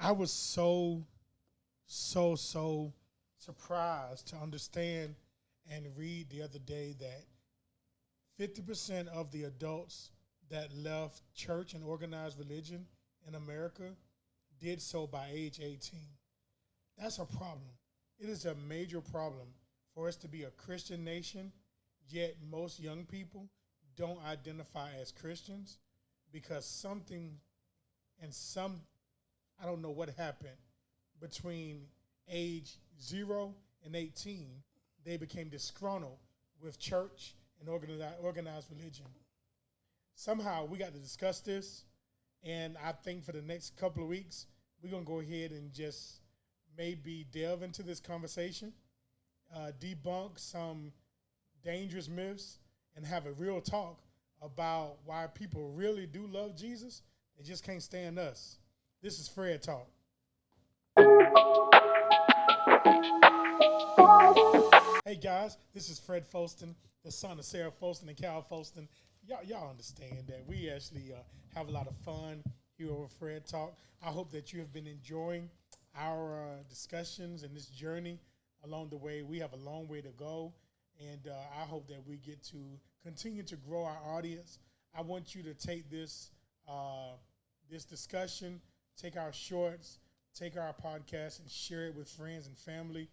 I was so surprised to understand and read the other day that 50% of the adults that left church and organized religion in America did so by age 18. That's a problem. It is a major problem for us to be a Christian nation, yet most young people don't identify as Christians because something and some, I don't know what happened, between age 0 and 18, they became disgruntled with church and organized religion. Somehow we got to discuss this, and I think for the next couple of weeks, we're going to go ahead and just maybe delve into this conversation, debunk some dangerous myths, and have a real talk about why people really do love Jesus. They just can't stand us. This is Fred Talk. Hey guys, this is Fred Folston, the son of Sarah Folston and Cal Folston. Y'all understand that we actually have a lot of fun here over Fred Talk. I hope that you have been enjoying our discussions and this journey along the way. We have a long way to go, and I hope that we get to continue to grow our audience. I want you to take this this discussion, take our shorts, take our podcast, and share it with friends and family.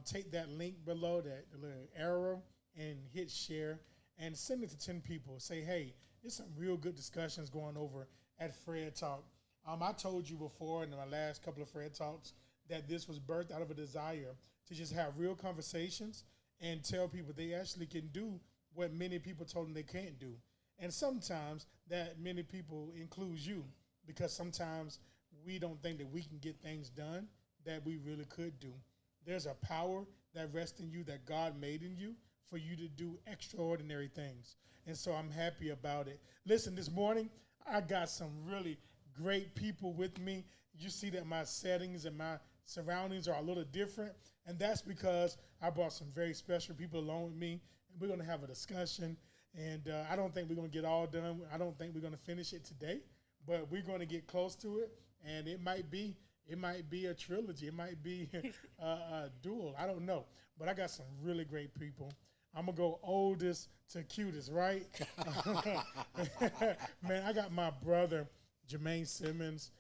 Take that link below, that little arrow, and hit share, and send it to 10 people. Say, hey, there's some real good discussions going over at Fred Talk. I told you before in my last couple of Fred Talks that this was birthed out of a desire to just have real conversations and tell people they actually can do what many people told them they can't do. And sometimes that many people includes you, because sometimes we don't think that we can get things done that we really could do. There's a power that rests in you that God made in you for you to do extraordinary things. And so I'm happy about it. Listen, this morning, I got some really great people with me. You see that my settings and my surroundings are a little different, and that's because I brought some very special people along with me, and we're going to have a discussion. And I don't think we're going to get all done. I don't think we're going to finish it today, but we're going to get close to it, and it might be a trilogy. It might be a duel. I don't know. But I got some really great people. I'm going to go oldest to cutest, right? Man, I got my brother, Jermaine Simmons.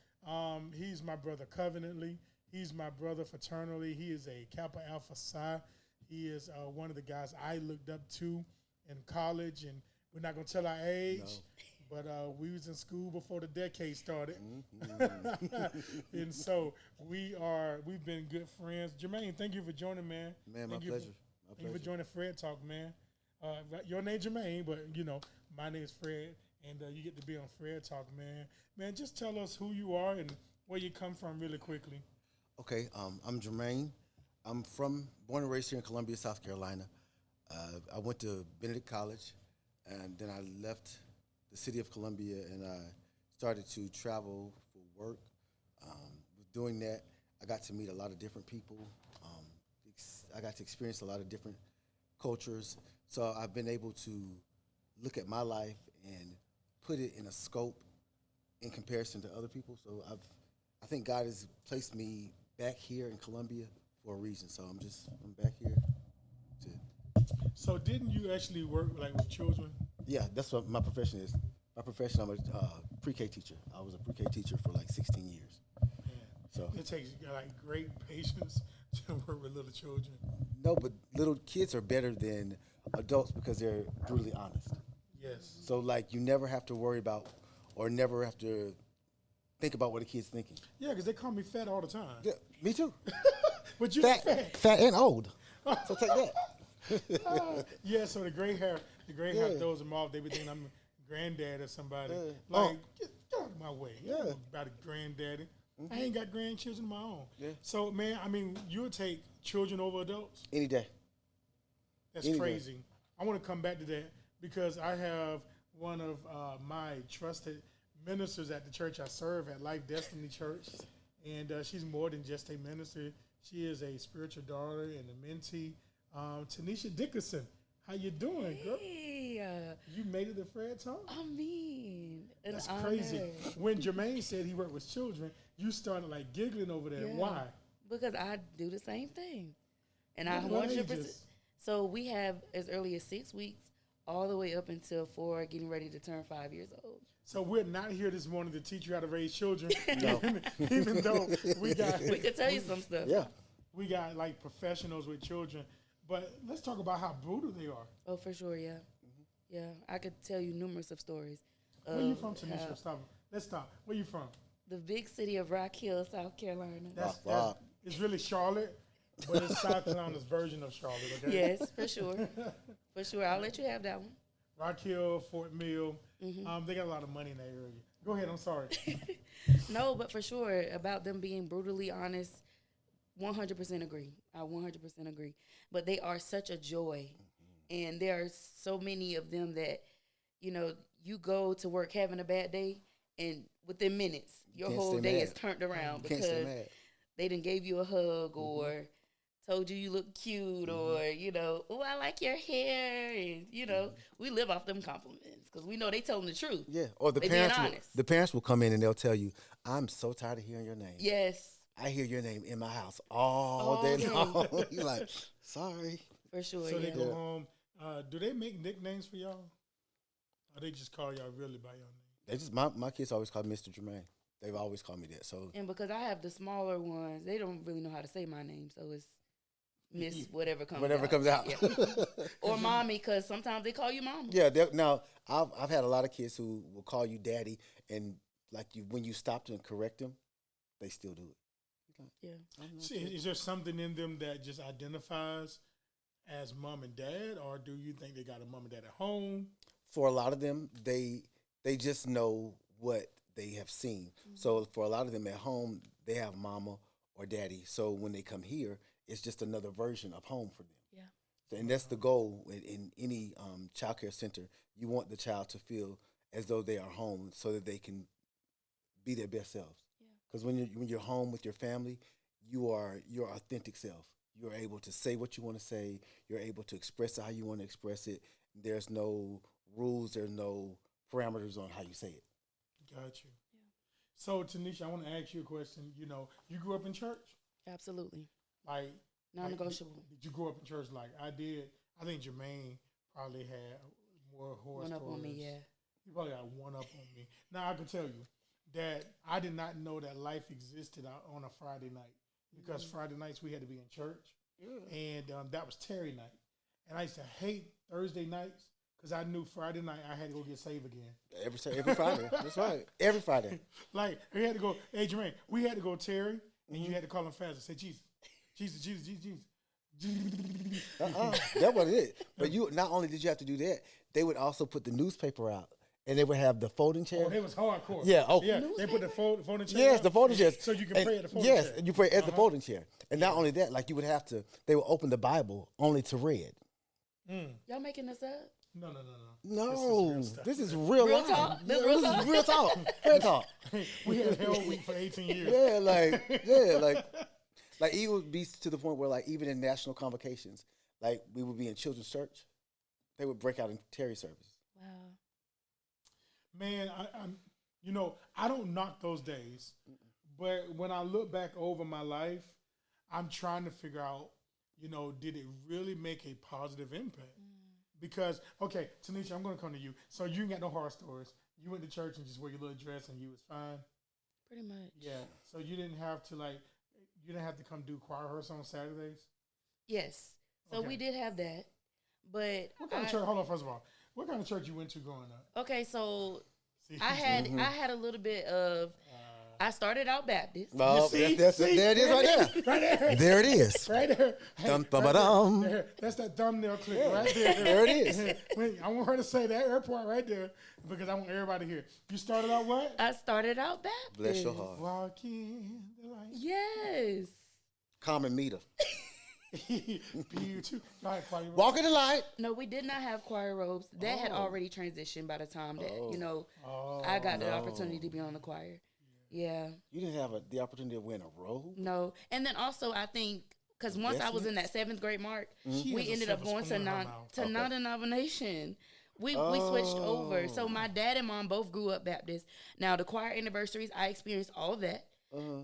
He's my brother covenantly. He's my brother fraternally. He is a Kappa Alpha Psi. He is one of the guys I looked up to in college. And we're not going to tell our age. No. But we was in school before the decade started. Mm-hmm. And so we've been good friends. Jermaine, thank you for joining, man. Man, my pleasure. Thank you for joining Fred Talk, man. Your name Jermaine, but, my name is Fred, and you get to be on Fred Talk, man. Man, just tell us who you are and where you come from really quickly. Okay, I'm Jermaine. I'm born and raised here in Columbia, South Carolina. I went to Benedict College, and then I left the city of Columbia, and I started to travel for work. With doing that, I got to meet a lot of different people. I got to experience a lot of different cultures. So I've been able to look at my life and put it in a scope in comparison to other people. So I think God has placed me back here in Columbia for a reason. So I'm back here. So didn't you actually work with children? Yeah, that's what my profession is. My profession, I'm a pre-K teacher. I was a pre-K teacher for 16 years. Man, so it takes great patience to work with little children. No, but little kids are better than adults because they're brutally honest. Yes. So you never have to worry about or never have to think about what a kid's thinking. Yeah, because they call me fat all the time. Yeah, me too. But you're fat. Fat and old. So take that. Yeah, so the gray hair throws them off. They be thinking I'm a granddad or somebody. Get out of my way. Yeah. About a granddaddy. Mm-hmm. I ain't got grandchildren of my own. Yeah. So, man, you would take children over adults? Any day. That's crazy. Day. I want to come back to that because I have one of my trusted ministers at the church I serve at Life Destiny Church, and she's more than just a minister. She is a spiritual daughter and a mentee. Tanisha Dickerson, how you doing, girl? Hey. You made it to Fred Talk? That's crazy. When Jermaine said he worked with children, you started like giggling over that. Yeah. Why? Because I do the same thing. And What 100%. ages? So we have as early as 6 weeks all the way up until 4, getting ready to turn 5 years old. So we're not here this morning to teach you how to raise children. No. Even though we could tell you some stuff. Yeah. We got like professionals with children. But let's talk about how brutal they are. Oh, for sure, yeah. Yeah, I could tell you numerous of stories. Where you from, Tanisha? Stop. Let's stop. Where you from? The big city of Rock Hill, South Carolina. It's really Charlotte, but it's South Carolina's version of Charlotte, okay? Yes, for sure. For sure. I'll let you have that one. Rock Hill, Fort Mill. They got a lot of money in that area. Go ahead. I'm sorry. No, but for sure, about them being brutally honest, 100% agree. I 100% agree. But they are such a joy. And there are so many of them that, you know, you go to work having a bad day, and within minutes, your whole day is turned around because they done gave you a hug or told you look cute or, you know, oh, I like your hair. And, you know, we live off them compliments because we know they tell them the truth. Yeah. Or the parents will come in and they'll tell you, I'm so tired of hearing your name. Yes. I hear your name in my house all day long. You're like, sorry. For sure, So they go home. Do they make nicknames for y'all? Or they just call y'all really by your name? They just my kids always call me Mr. Jermaine. They've always called me that. So and because I have the smaller ones, they don't really know how to say my name, so it's Miss whatever comes out. Yeah. Or mommy, because sometimes they call you mama. Yeah. Now I've had a lot of kids who will call you daddy, and like when you stop to correct them, they still do it. Yeah. See, is there something in them that just identifies as mom and dad, or do you think they got a mom and dad at home? For a lot of them, they just know what they have seen. So for a lot of them at home, they have mama or daddy. So when they come here, it's just another version of home for them. Yeah. And that's the goal in any child care center. You want the child to feel as though they are home so that they can be their best selves. Because when you're home with your family, you are your authentic self. You're able to say what you want to say. You're able to express it how you want to express it. There's no rules. There's no parameters on how you say it. Got you. Yeah. So, Tanisha, I want to ask you a question. You know, you grew up in church? Absolutely. Like, non-negotiable. Did you grow up in church like I did? I think Jermaine probably had more horror stories. One up on me, yeah. He probably got one up on me. Now, I can tell you that I did not know that life existed on a Friday night. Because Friday nights we had to be in church, and that was Terry night. And I used to hate Thursday nights because I knew Friday night I had to go get saved again. Every Friday. That's right. Every Friday. Like, we had to go, hey, Jermaine, we had to go Terry, and you had to call him fast and say, Jesus, Jesus, Jesus, Jesus, Jesus. That wasn't it. But you not only did you have to do that, they would also put the newspaper out. And they would have the folding chair. Oh, they was hardcore. Yeah. Oh, yeah. They put the folding chair. Yes, out, the folding chairs. So you can pray at the folding chair. Yes, and you pray at the folding chair. And not only that, like you would have to, they would open the Bible only to read. Y'all making this up? No. No, this is real Real life. talk? This is real talk. Real talk. We had Hell Week for 18 years. Like it would be to the point where like even in national convocations, like we would be in children's church, they would break out in Terry service. Wow. Man, I don't knock those days, but when I look back over my life, I'm trying to figure out, did it really make a positive impact? Because, okay, Tanisha, I'm going to come to you. So you ain't got no horror stories. You went to church and just wear your little dress and you was fine? Pretty much. Yeah. So you didn't have to come do choir rehearsal on Saturdays? Yes. So we did have that, but what kind of church? Hold on, first of all, what kind of church you went to growing up? Okay, so I had a little bit of. I started out Baptist. Well, there it is right there. Right there. There it is. Right there. There. That's that thumbnail click right there. There it is. I want her to say that airport right there because I want everybody to hear. You started out what? I started out Baptist. Bless your heart. Walk in the light. Yes. Common meter. Walk in the light. No, we did not have choir robes. That had already transitioned by the time that, I got the opportunity to be on the choir. Yeah. You didn't have the opportunity to win a robe? No. And then also I think, because once I was in that 7th grade mark, we ended up going to non-denomination. We switched over. So my dad and mom both grew up Baptist. Now the choir anniversaries, I experienced all of that.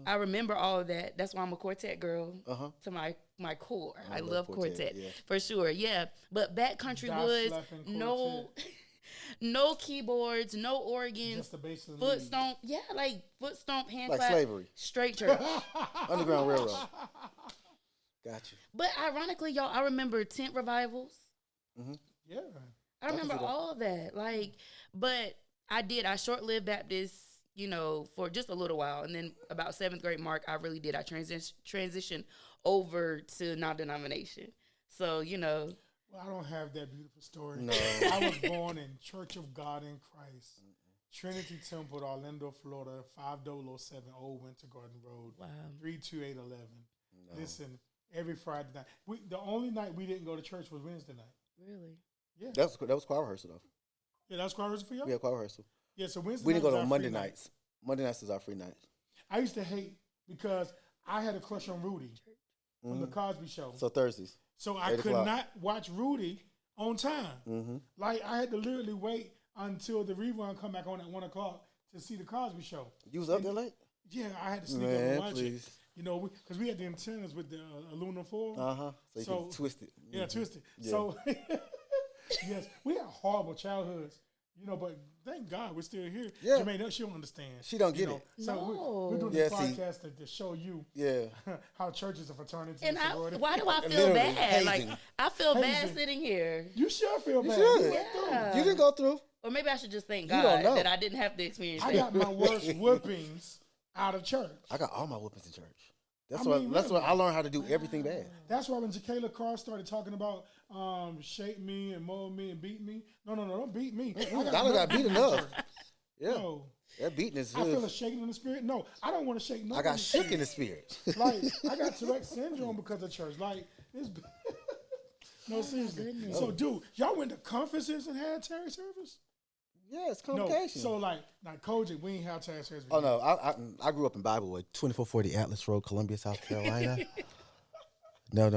I remember all of that. That's why I'm a quartet girl to my core. I love quartet for sure. Yeah, but backcountry was no keyboards, no organs, Just the bass and foot lead. stomp. Yeah, like foot stomp, hand Like clap, slavery. straight church. Underground Railroad. Got you. But ironically, y'all, I remember tent revivals. Yeah. I remember all of that. Like, but I short-lived Baptist, for just a little while. And then about 7th grade mark, I really did. I transitioned over to non-denomination. So, Well, I don't have that beautiful story. No. I was born in Church of God in Christ, Trinity Temple, Orlando, Florida, 5007 Old Winter Garden Road, Wow. 32811. Listen, every Friday night. The only night we didn't go to church was Wednesday night. Really? Yeah. That was choir rehearsal, though. Yeah, that was choir rehearsal for y'all? We had choir rehearsal. Yeah, so Wednesday We night didn't go was on our Monday free night. nights. Monday nights is our free night. I used to hate because I had a crush on Rudy from the Cosby Show. So Thursdays. So I 8 could o'clock. not watch Rudy on time. Like I had to literally wait until the rerun come back on at 1 o'clock to see the Cosby Show. You was up there late? Yeah, I had to sneak up Man, and watch please. it. Because we had the antennas with the aluminum foil. So you can twist it. Yeah, twist it. Yeah. So, yes, we had horrible childhoods. But thank God we're still here. Yeah. Jermaine, she don't understand. She don't get it. So No. we're doing Yeah, this see. podcast to show you Yeah. how church is a fraternity. And sorority. why do I feel Literally, bad? hazing. Like, I feel bad Hazing. sitting here. You should feel bad. should. You went through. Yeah. You didn't go through. Or maybe I should just thank You don't God know. that I didn't have to experience I that. got my worst whoopings out of church. I got all my whoopings in church. That's I why. mean, That's why really. I learned how to do everything bad. That's why when Jacayla Carr started talking about shape me and mold me and beat me. No, don't beat me. I don't got beat enough. Yeah. No. That beating is I feel a good. shaking in the spirit. No, I don't want to shake nothing. I got shook in the spirit. Like, I got Tourette syndrome because of church. Like, it's... No, seriously. goodness. So, dude, y'all went to conferences and had Terry service? Yeah, it's No. convocation. So, like Kojic, we ain't have Terry service. Oh no, I grew up in Biblewood, 2440 Atlas Road, Columbia, South Carolina. No. You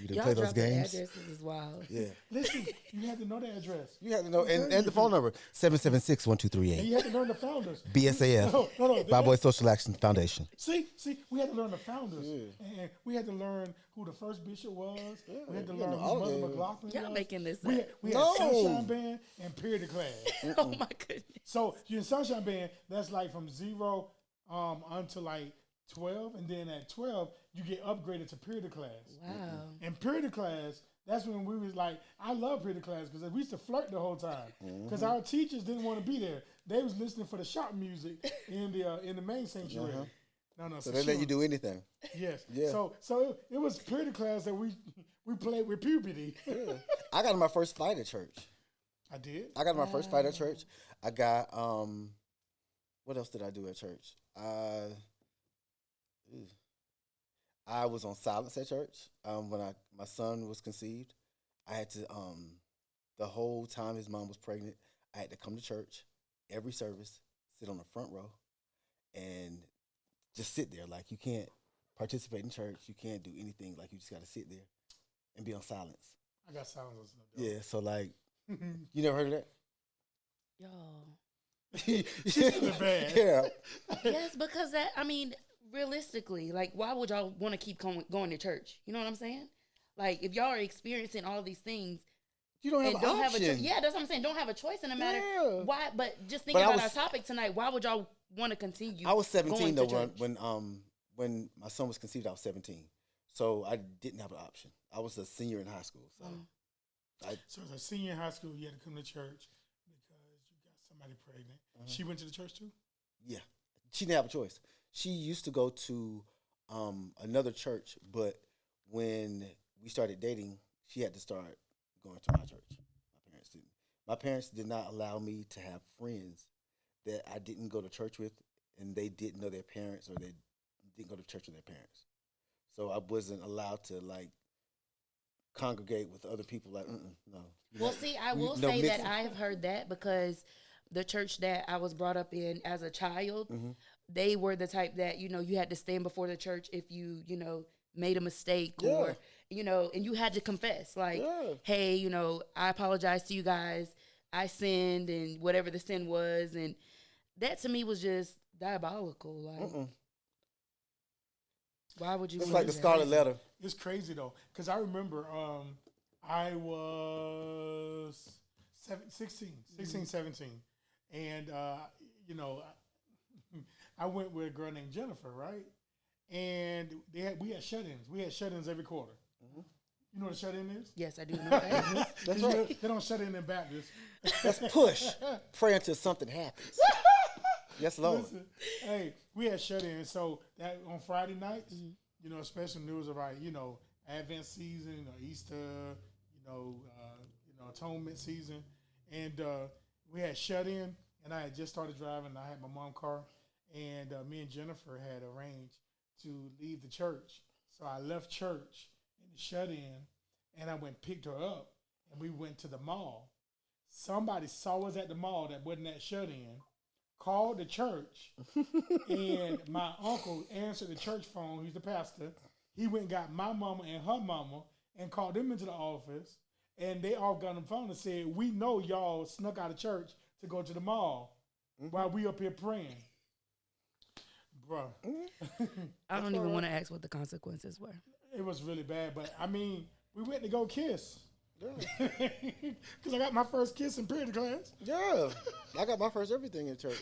didn't Y'all play those dropping games. addresses is wild. Yeah. Listen, you had to know the address. You had to know, and the phone number, 776-1238. And you had to learn the founders. BSAF, No. Bible Social Action Foundation. See, we had to learn the founders, and we had to learn who the first bishop was. We had to learn all who Mother that. McLaughlin Y'all was. making this We up. had, we No. had Sunshine Band and Period of Class. Oh my goodness. So you in Sunshine Band, that's like from 0 until like 12, and then at 12 you get upgraded to Period of Class. Wow. And Period of Class, that's when we was like, I love Period of Class because we used to flirt the whole time because our teachers didn't want to be there. They was listening for the shop music in the main sanctuary. No. So they let you do anything. Yes. Yeah. So it was Period of Class that we played with puberty. I got in my first fight at church. I did. I got in my first fight at church. I got what else did I do at church? I was on silence at church when my son was conceived. I had to the whole time his mom was pregnant, I had to come to church every service, sit on the front row, and just sit there. Like, you can't participate in church. You can't do anything. Like, you just got to sit there and be on silence. I got silence. Yeah, so like, you never heard of that? Y'all. bad. Yeah. Yes, because realistically, like, why would y'all want to keep going to church? You know what I'm saying? Like, if y'all are experiencing all of these things, You don't have and an don't have a option. yeah, that's what I'm saying. Don't have a choice in the matter. Yeah. Why? But just thinking But I about was- our topic tonight, why would y'all want to continue? I was 17 going to though church? when my son was conceived. I was 17, so I didn't have an option. I was a senior in high school, so So as a senior in high school, you had to come to church because you got somebody pregnant. She went to the church too? yeah, she didn't have a choice. She used to go to another church, but when we started dating, she had to start going to my church. My parents did not allow me to have friends that I didn't go to church with, and they didn't know their parents, or they didn't go to church with their parents. So I wasn't allowed to like congregate with other people. Like, no. Well, see, I will say that I have heard that because the church that I was brought up in as a child, they were the type that, you had to stand before the church if you, made a mistake or, and you had to confess like, hey, I apologize to you guys. I sinned and whatever the sin was, and that to me was just diabolical. Like, why would you? It's wanna like do the that? Scarlet Letter. It's crazy though, because I remember I was 16, 17. And, you know, I went with a girl named Jennifer, right? And we had shut-ins. We had shut-ins every quarter. You know what a shut-in is? Yes, I do know that. That's right. They don't shut in Baptist. Let's push. Pray until something happens. Yes, Lord. Listen, hey, we had shut-ins. So that on Friday nights, you know, especially when it was about, you know, Advent season or Easter, you know, atonement season. And we had shut-in, and I had just started driving. I had my mom's car, and me and Jennifer had arranged to leave the church. So I left church in the shut-in, and I went and picked her up, and we went to the mall. Somebody saw us at the mall that wasn't at shut-in, called the church, and my uncle answered the church phone. He's the pastor. He went and got my mama and her mama and called them into the office, and they all got on the phone and said, we know y'all snuck out of church to go to the mall while we up here praying. Bruh. I don't even want to ask what the consequences were. It was really bad, but I mean, we went to go kiss. Yeah. Because I got my first kiss in period class. Yeah. I got my first everything in church.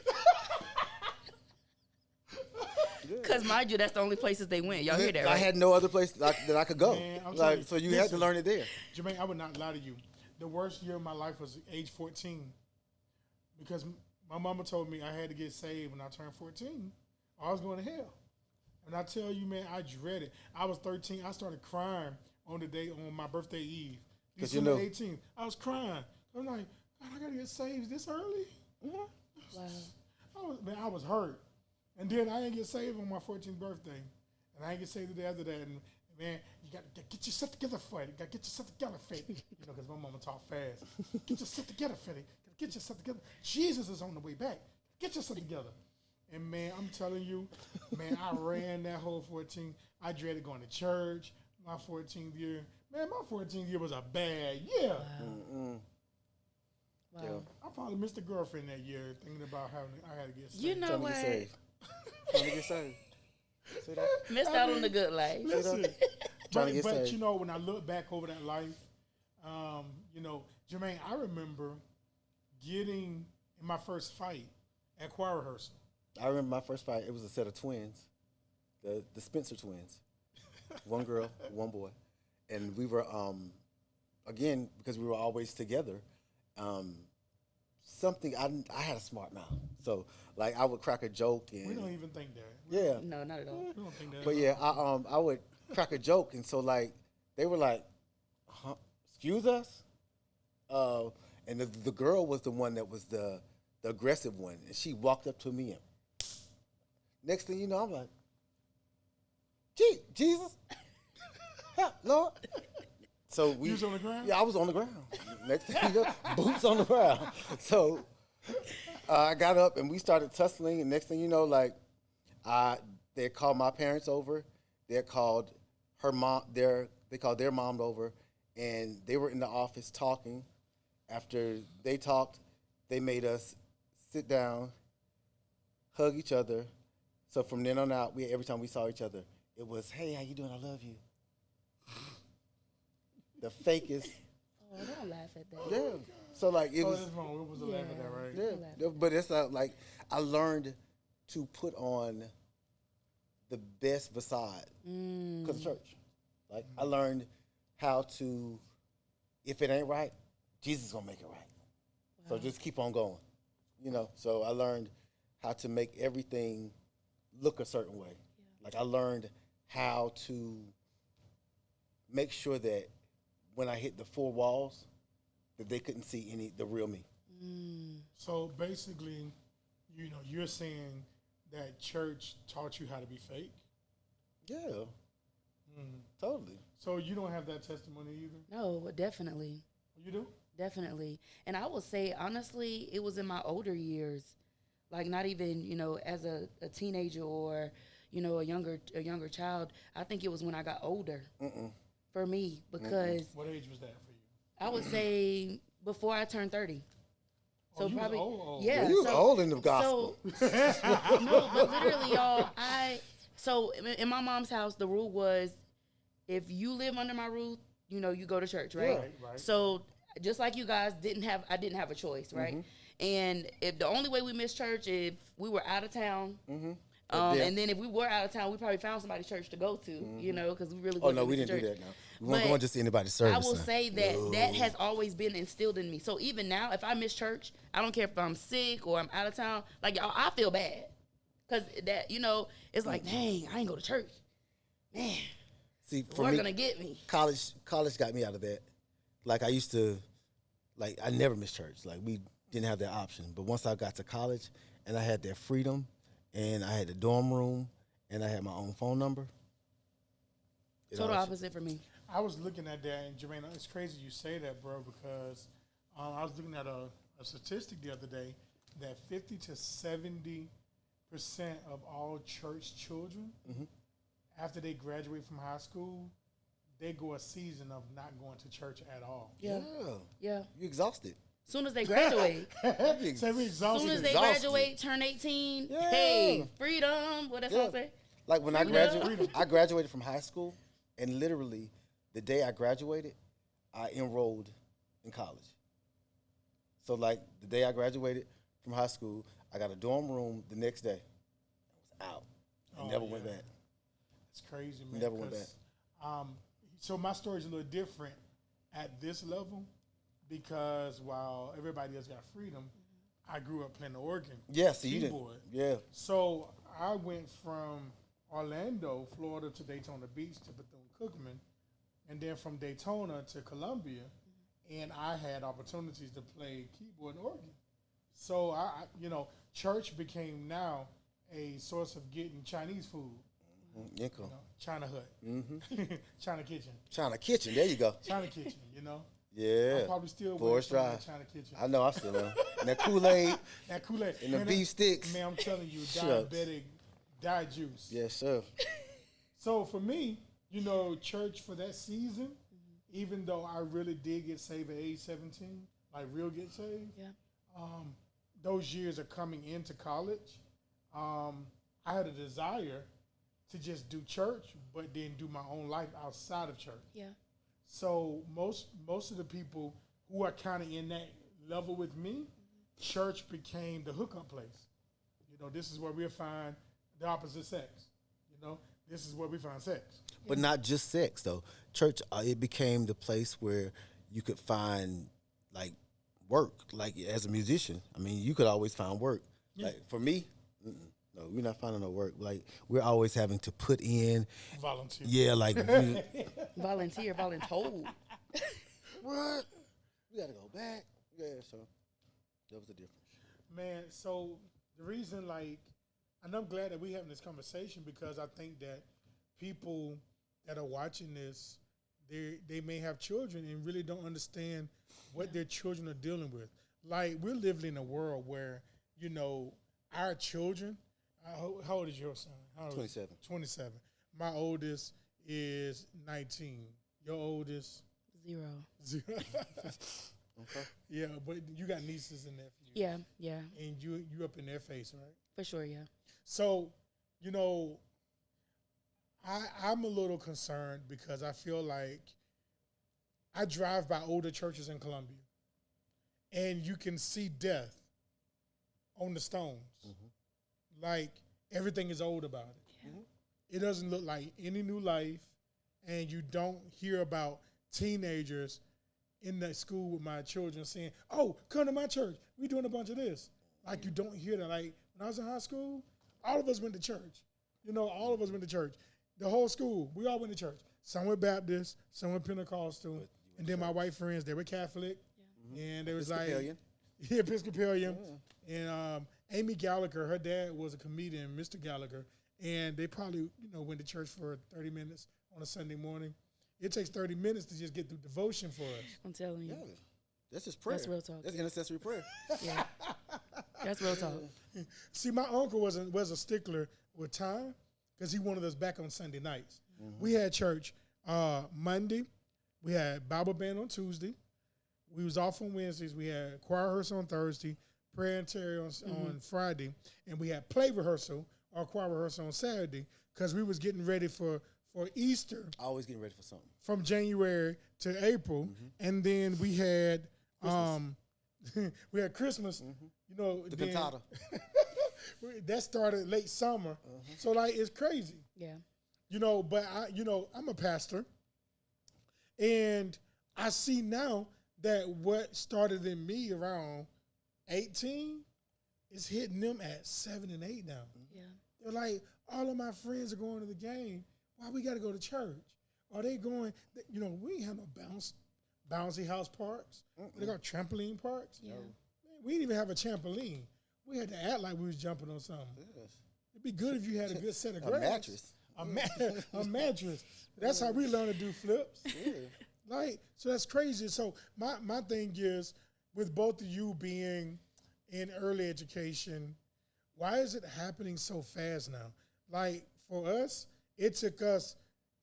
Because mind you, that's the only places they went. Y'all hear that, right? I had no other place that I could go. Man, I'm telling like, you, so you had to learn it there. Jermaine, I would not lie to you. The worst year of my life was age 14. Because my mama told me I had to get saved when I turned 14. Or I was going to hell. And I tell you, man, I dread it. I was 13. I started crying on my birthday eve. December 18th. I was crying. I'm like, God, I got to get saved this early? Wow. I was hurt. And then I didn't get saved on my 14th birthday. And I didn't get saved the day after that. And man, you got to get yourself together for it. You got to get yourself together for it. You know, because my mama talk fast. Get yourself together for it. Get yourself together. Jesus is on the way back. Get yourself together. And man, I'm telling you, man, I ran that whole 14. I dreaded going to church my 14th year. Man, my 14th year was a bad year. Wow. Yeah. I probably missed a girlfriend that year thinking about I had to get saved. You know Trying to what? get saved. Trying to get saved. See that? Missed out on the good life. Listen, Trying to get but saved. you know, when I look back over that life, you know, Jermaine, I remember getting in my first fight at choir rehearsal. I remember my first fight. It was a set of twins, the Spencer twins, one girl, one boy, and we were again because we were always together. Something I had a smart mouth, so like I would crack a joke and We don't even think that. yeah, No, not at all. We don't think that. but yeah, I would crack a joke, and so like they were like, "Excuse us," and the girl was the one that was the aggressive one, and she walked up to me and next thing you know, I'm like, Jesus, help, Lord. So You was on the ground? Yeah, I was on the ground. Next thing you know, boots on the ground. So I got up and we started tussling. And next thing you know, like they called my parents over. They called her mom. They called their mom over, and they were in the office talking. After they talked, they made us sit down, hug each other. So from then on out, every time we saw each other, it was, "Hey, how you doing? I love you." The fakest. Oh, don't laugh at that. Yeah. So like it was. That's wrong. It was a laugh at that, right? Yeah. But it's like I learned to put on the best facade because of church. Like I learned how to, if it ain't right, Jesus is gonna make it right. So just keep on going. You know. So I learned how to make everything look a certain way. Yeah. Like I learned how to make sure that when I hit the four walls, that they couldn't see the real me. So basically, you know, you're saying that church taught you how to be fake? Yeah. Totally. So you don't have that testimony either? No, definitely. You do? Definitely. And I will say, honestly, it was in my older years, like not even, you know, as a teenager or, you know, a younger child. I think it was when I got older for me because What age was that for you? I would say before I turned 30. So you was probably, old. yeah. You was so, old in the gospel. So, no, but literally, y'all, so in my mom's house, the rule was if you live under my roof, you know, you go to church, right? Right. So just like you guys I didn't have a choice, right? And if the only way we missed church if we were out of town. And then if we were out of town, we probably found somebody's church to go to, you know, because we really wasn't no, we missing didn't do church. that now. We weren't going just to anybody's service. I will now. say that has always been instilled in me. So even now, if I miss church, I don't care if I'm sick or I'm out of town. Like, y'all, I feel bad. Because that, you know, it's like, dang, I ain't go to church. Man, See, for they're me, going to get me. college got me out of that. Like, I used to, like, I never missed church. Like, we didn't have that option. But once I got to college and I had that freedom and I had the dorm room and I had my own phone number. Total opposite for me. I was looking at that, and Jermaine, it's crazy you say that, bro, because I was looking at a statistic the other day that 50 to 70% of all church children, after they graduate from high school, they go a season of not going to church at all. Yeah. You exhausted. Soon as they graduate. So we exhausted. Soon as they graduate, turn 18, Yeah. hey, freedom. What that song say? Like when Freedom. I graduated from high school, and literally the day I graduated, I enrolled in college. So like the day I graduated from high school, I got a dorm room the next day. I was out. I never went back. It's crazy, man. Never went back. So my story's a little different at this level because while everybody else got freedom, I grew up playing the organ. Yeah, so you keyboard. didn't. Yeah. So I went from Orlando, Florida, to Daytona Beach to Bethune-Cookman, and then from Daytona to Columbia, and I had opportunities to play keyboard and organ. So I church became now a source of getting Chinese food. Income. China Hut, China Kitchen, China Kitchen. There you go. China Kitchen. Yeah. I'm probably still Forest waiting for Drive. that China Kitchen. I know. I still am. And that Kool-Aid That Kool-Aid and the Man, beef sticks. Man, I'm telling you, Shucks. diabetic, diet juice. Yes, sir. So for me, church for that season, even though I really did get saved at age 17, like real get saved. Yeah. Those years are coming into college. I had a desire to just do church, but then do my own life outside of church. Yeah. So most of the people who are kind of in that level with me, church became the hookup place. This is where we'll find the opposite sex. This is where we find sex. But not just sex, though. Church, it became the place where you could find, like, work. Like, as a musician, I mean, you could always find work. Yeah. Like, for me, no, we're not finding no work. Like, we're always having to put in. Volunteer. Yeah, like. Volunteer, voluntold. What? We got to go back. Yeah, so that was the difference. Man, so the reason, and I'm glad that we're having this conversation because I think that people that are watching this, they may have children and really don't understand what their children are dealing with. Like, we're living in a world where, our children, how old is your son? 27. 27. My oldest is 19. Your oldest? 0. 0. Okay. Yeah, but you got nieces and nephews. Yeah. And you up in their face, right? For sure, yeah. So, I'm a little concerned because I feel like I drive by older churches in Columbia, and you can see death on the stones. Like, everything is old about it. It doesn't look like any new life, and you don't hear about teenagers in that school with my children saying, "Oh, come to my church. We doing a bunch of this." Like, you don't hear that. Like, when I was in high school, all of us went to church. All of us went to church. The whole school, we all went to church. Some were Baptist, some were Pentecostal, and then my white friends, they were Catholic, and they was Episcopalian. Episcopalian. And Amy Gallagher, her dad was a comedian, Mr. Gallagher, and they probably, went to church for 30 minutes on a Sunday morning. It takes 30 minutes to just get through devotion for us. I'm telling you. Yeah. That's just prayer. That's real talk. That's intercessory prayer. Yeah. That's real talk. See, my uncle was a stickler with time because he wanted us back on Sunday nights. We had church Monday. We had Bible band on Tuesday. we was off on Wednesdays. We had choir rehearsal on Thursday, prayer and Terry on Friday, and we had play rehearsal or choir rehearsal on Saturday because we was getting ready for Easter. Always getting ready for something. From January to April, and then we had we had Christmas. You know, The cantata. that started late summer, so like it's crazy. Yeah. You know, but I'm a pastor, and I see now that what started in me around 18 is hitting them at 7 and 8 now. Yeah. They're like, all of my friends are going to the game. Why we got to go to church? Are they going? You know, we ain't have no bouncy house parks. They got trampoline parks. Yeah. Man, we didn't even have a trampoline. We had to act like we was jumping on something. Yes. It'd be good if you had a good set of A grass. mattress. A mattress. That's how we learn to do flips. Yeah. Like, so that's crazy. So my thing is, with both of you being in early education, why is it happening so fast now? Like, for us, it took us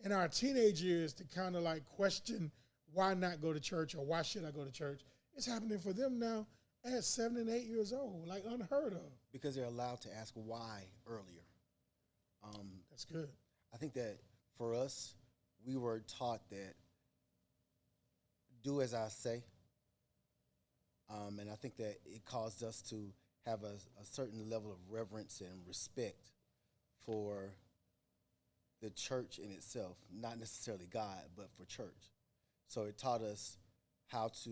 in our teenage years to kind of like question why not go to church or why should I go to church. It's happening for them now at 7 and 8 years old, like unheard of. Because they're allowed to ask why earlier. That's good. I think that for us, we were taught that do as I say. And I think that it caused us to have a certain level of reverence and respect for the church in itself, not necessarily God, but for church. So it taught us how to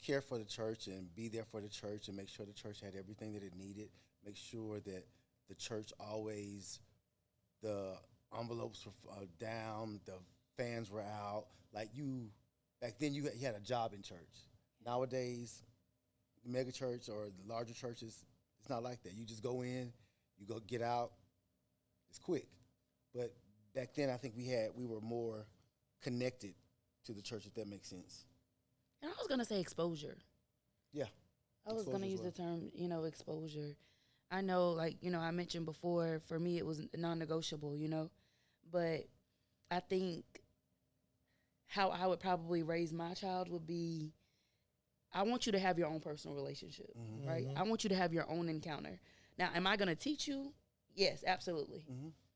care for the church and be there for the church and make sure the church had everything that it needed, make sure that the church always, the envelopes were down, the fans were out. Like back then you had a job in church. Nowadays, the mega church or the larger churches, it's not like that. You just go in, you go get out, it's quick. But back then I think we were more connected to the church, if that makes sense. And I was gonna say exposure. Yeah. I was gonna use well. the term, exposure. I know, like, I mentioned before, for me it was non-negotiable, but I think how I would probably raise my child would be, I want you to have your own personal relationship, right? I want you to have your own encounter. Now, am I gonna teach you? Yes, absolutely.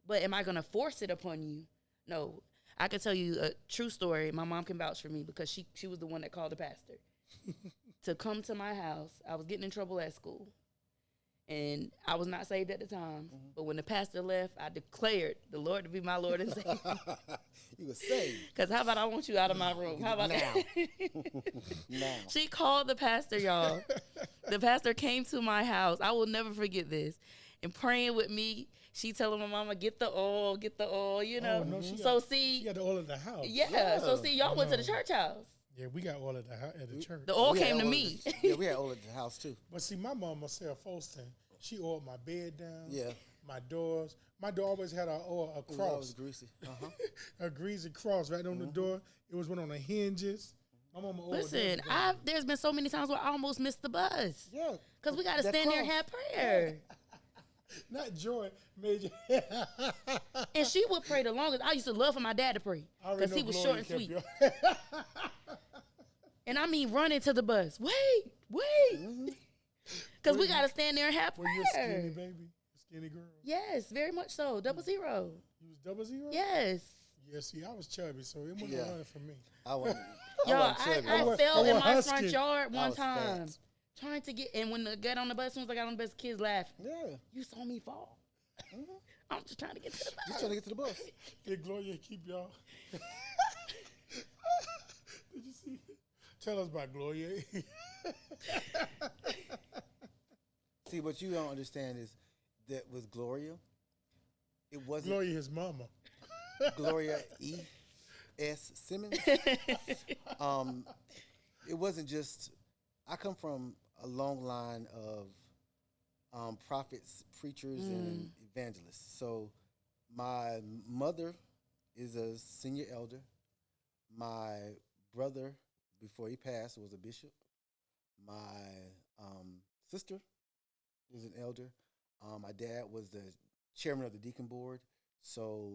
But am I gonna force it upon you? No. I can tell you a true story. My mom can vouch for me because she was the one that called the pastor to come to my house. I was getting in trouble at school, and I was not saved at the time. But when the pastor left, I declared the Lord to be my Lord and Savior. You were saved. Because how about I want you out of my room? How about now? Now. She called the pastor, y'all. The pastor came to my house. I will never forget this. And praying with me, she telling my mama, get the oil, Oh, no, she got the oil at the house. Yeah. So see, y'all went to the church house. Yeah, we got oil at the church. The oil We came had to oil me. we had oil at the house too. But see, my mama, Sarah Folston, she oiled my bed down. Yeah. My doors. My door always had a It was cross. always greasy. A greasy cross right on the door. It was one on the hinges. My mama oiled Listen, everything. there's been so many times where I almost missed the bus. Yeah. Because we got to That stand there and cross. have prayer. Not Joy Major. And she would pray the longest. I used to love for my dad to pray. I already Because he know was Gloria short and kept sweet. you- And I mean running to the bus. Wait. Because we got to stand there and have Were you a skinny prayer. baby? A skinny girl? Yes, very much so. 000. You was 00? Yes. Yeah, see, I was chubby, so it wasn't Yeah. running for me. I wasn't. Y'all, wasn't chubby. I was- fell I in was my husky. front yard I one was time. fat. Trying to get, and when I got on the bus, as soon as I got on the bus, kids laughing. Yeah. You saw me fall. I'm just trying to get to the bus. Just trying to get to the bus. Did Gloria keep y'all? Did you see? Tell us about Gloria. See, what you don't understand is that with Gloria, it wasn't Gloria, his mama. Gloria E.S. Simmons. It wasn't just. I come from a long line of prophets, preachers, and evangelists. So my mother is a senior elder. My brother, before he passed, was a bishop. My sister is an elder. My dad was the chairman of the deacon board. So